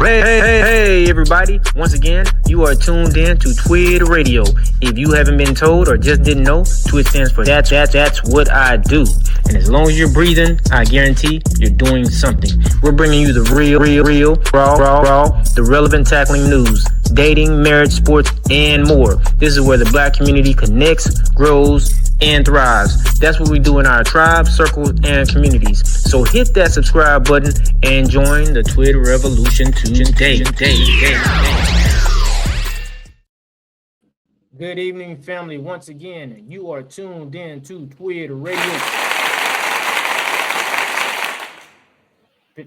Hey, everybody. Once again, you are tuned in to TWID Radio. If you haven't been told or just didn't know, TWID stands for that's what I do. And as long as you're breathing, I guarantee you're doing something. We're bringing you the real, raw, the relevant tackling news, dating, marriage, sports, and more. This is where the black community connects, grows, and thrives. That's what we do in our tribes, circles, and communities. So hit that subscribe button and join the TWID revolution today. Good evening, family. Once again, you are tuned in to TWID Radio.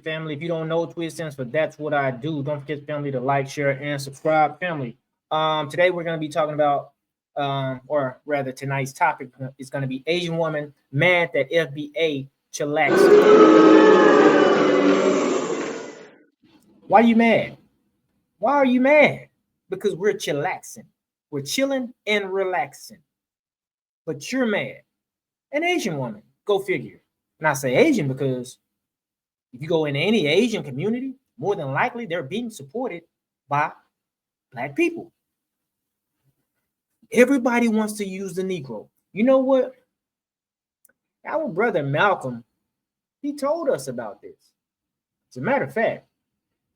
Family, if you don't know, TWID stands for That's What I Do. Don't forget, family, to like, share, and subscribe. Family, today we're going to be talking about, or rather, tonight's topic is going to be Asian woman mad that FBA Chillaxin. Why are you mad? Why are you mad? Because we're chillaxing. We're chilling and relaxing. But you're mad. An Asian woman, go figure. And I say Asian because if you go in any Asian community, more than likely they're being supported by black people. Everybody wants to use the Negro. You know what? Our brother Malcolm, he told us about this. As a matter of fact,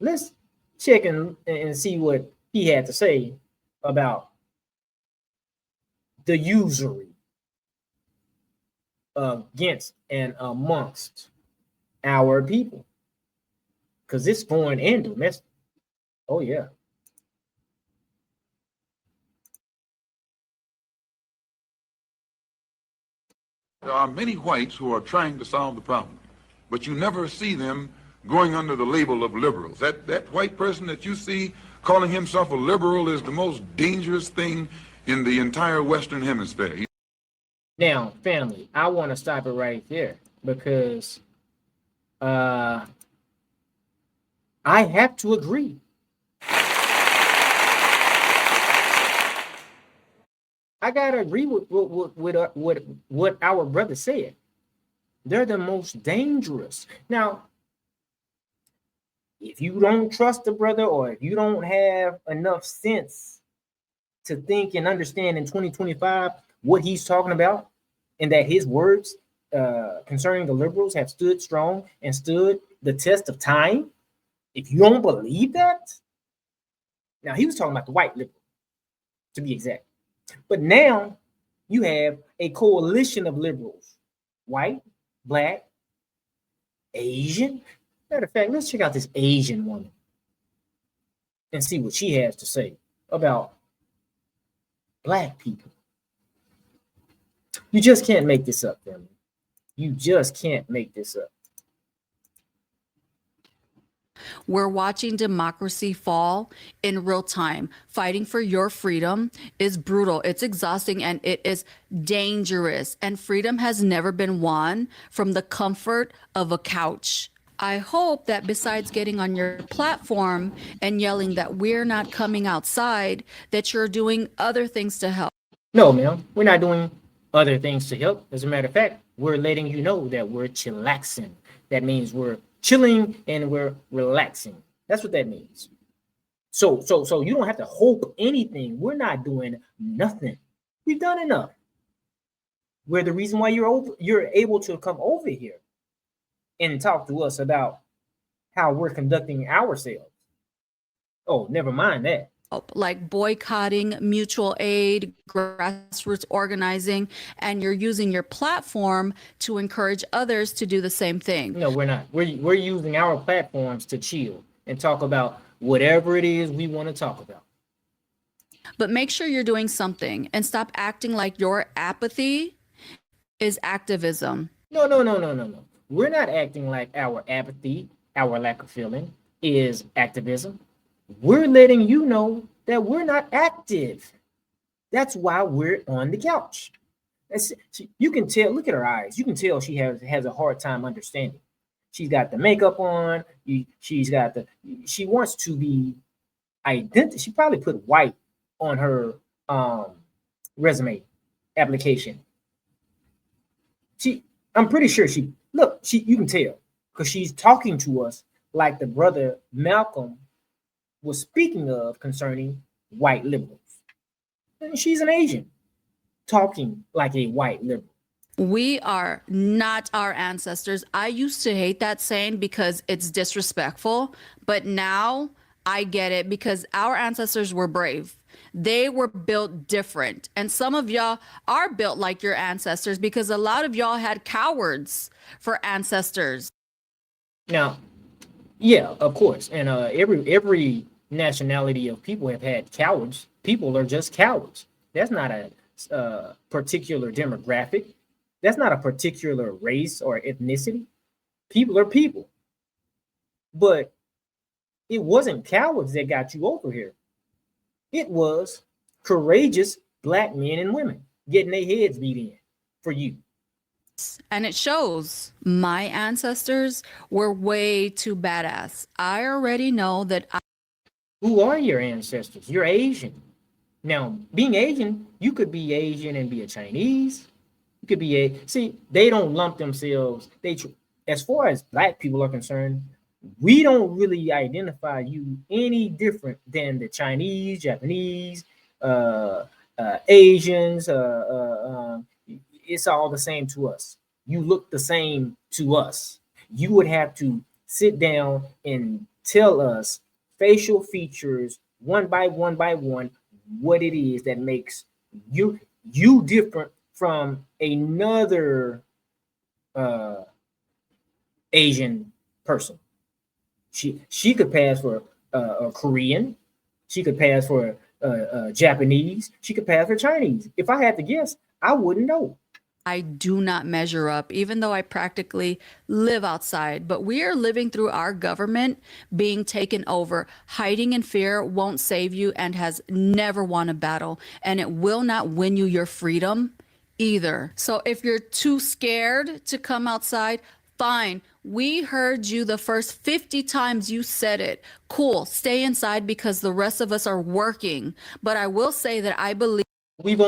let's check and see what he had to say about the usury against and amongst our people. Because it's foreign and domestic. Oh, yeah. There are many whites who are trying to solve the problem, but you never see them going under the label of liberals. That white person that you see calling himself a liberal is the most dangerous thing in the entire Western Hemisphere. Now, family, I want to stop it right there because I have to agree. I gotta agree with what our brother said. They're the most dangerous. Now, if you don't trust the brother or if you don't have enough sense to think and understand in 2025 what he's talking about and that his words concerning the liberals have stood strong and stood the test of time, if you don't believe that, now he was talking about the white liberal, to be exact. But now you have a coalition of liberals, white, black, Asian. Matter of fact, let's check out this Asian woman and see what she has to say about black people. You just can't make this up, family. You just can't make this up. We're watching democracy fall in real time. Fighting for your freedom is brutal, it's exhausting, and it is dangerous. And freedom has never been won from the comfort of a couch. I hope that besides getting on your platform and yelling that we're not coming outside, that you're doing other things to help. No, ma'am, we're not doing other things to help. As a matter of fact, we're letting you know that we're chillaxing. That means we're chilling and we're relaxing. That's what that means. So you don't have to hope anything. We're not doing nothing. We've done enough. We're the reason why you're able to come over here and talk to us about how we're conducting ourselves. Oh, never mind that. Like boycotting, mutual aid, grassroots organizing, and you're using your platform to encourage others to do the same thing. No, we're not. We're using our platforms to chill and talk about whatever it is we want to talk about. But make sure you're doing something and stop acting like your apathy is activism. No. We're not acting like our apathy, our lack of feeling is activism. We're letting you know that we're not active. That's why we're on the couch. You can tell, look at her eyes. You can tell she has a hard time understanding. She's got the makeup on. She wants to be identical. She probably put white on her resume application. I'm pretty sure you can tell because she's talking to us like the brother Malcolm was speaking of concerning white liberals. And she's an Asian talking like a white liberal. We are not our ancestors. I used to hate that saying because it's disrespectful, but now I get it because our ancestors were brave. They were built different. And some of y'all are built like your ancestors because a lot of y'all had cowards for ancestors. Now, yeah, of course. And every nationality of people have had cowards. People are just cowards. That's not a particular demographic. That's not a particular race or ethnicity. People are people. But it wasn't cowards that got you over here. It was courageous Black men and women getting their heads beat in for you. And it shows. My ancestors were way too badass. I already know that. Who are your ancestors? You're Asian. Now, being Asian, you could be Asian and be a Chinese. You could be see, they don't lump themselves. As far as Black people are concerned, we don't really identify you any different than the Chinese, Japanese, Asians. It's all the same to us. You look the same to us. You would have to sit down and tell us facial features one by one what it is that makes you different from another Asian person. She could pass for a Korean. She could pass for Japanese. She could pass for Chinese. If I had to guess, I wouldn't know. I do not measure up, even though I practically live outside. But we are living through our government being taken over. Hiding in fear won't save you and has never won a battle. And it will not win you your freedom either. So if you're too scared to come outside, fine. We heard you the first 50 times you said it. Cool. Stay inside because the rest of us are working. But I will say that I believe we've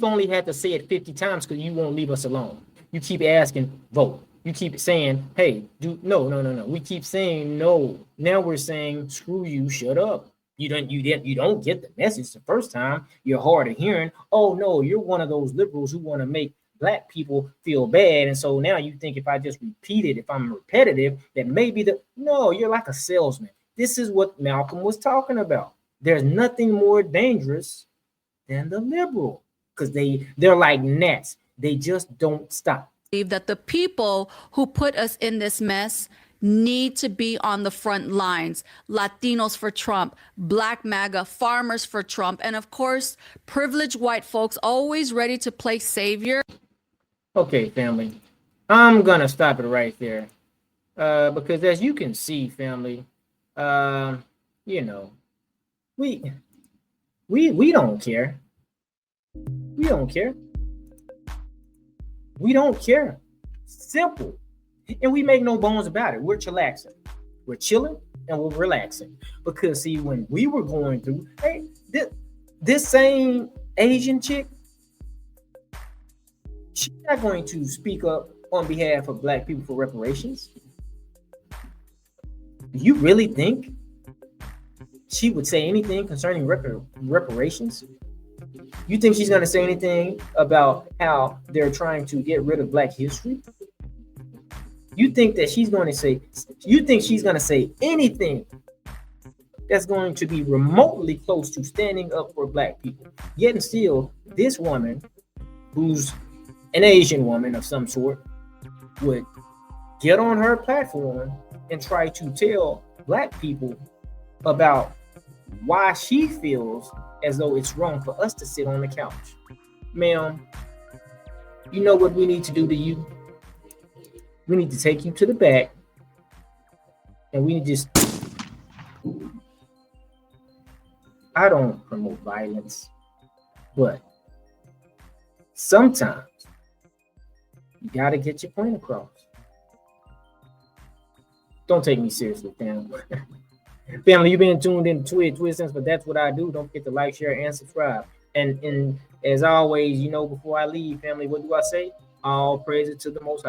only had to say it 50 times because you won't leave us alone. You keep asking, vote. You keep saying, hey, no. We keep saying no. Now we're saying, screw you, shut up. You don't get the message the first time. You're hard of hearing. Oh no, you're one of those liberals who want to make Black people feel bad. And so now you think if I just repeat it, if I'm repetitive, that maybe no, you're like a salesman. This is what Malcolm was talking about. There's nothing more dangerous than the liberal because they're like gnats. They just don't stop. That the people who put us in this mess need to be on the front lines. Latinos for Trump, Black MAGA, farmers for Trump, and of course, privileged white folks always ready to play savior. Okay, family, I'm gonna stop it right there because as you can see, family, we don't care. We don't care. We don't care. Simple. And we make no bones about it. We're chillaxing. We're chilling and we're relaxing. Because see, when we were going through, hey, this same Asian chick, she's not going to speak up on behalf of Black people for reparations. Do you really think she would say anything concerning reparations? You think she's going to say anything about how they're trying to get rid of Black history? You think she's going to say anything that's going to be remotely close to standing up for Black people? Yet and still, this woman, who's an Asian woman of some sort, would get on her platform and try to tell Black people about why she feels as though it's wrong for us to sit on the couch. Ma'am, you know what we need to do to you? We need to take you to the back and we just, I don't promote violence, but sometimes you got to get your point across. Don't take me seriously, fam. Family, you've been tuned in to TWID10, but that's what I do. Don't forget to like, share, and subscribe. And as always, before I leave, family, what do I say? All praises to the Most High.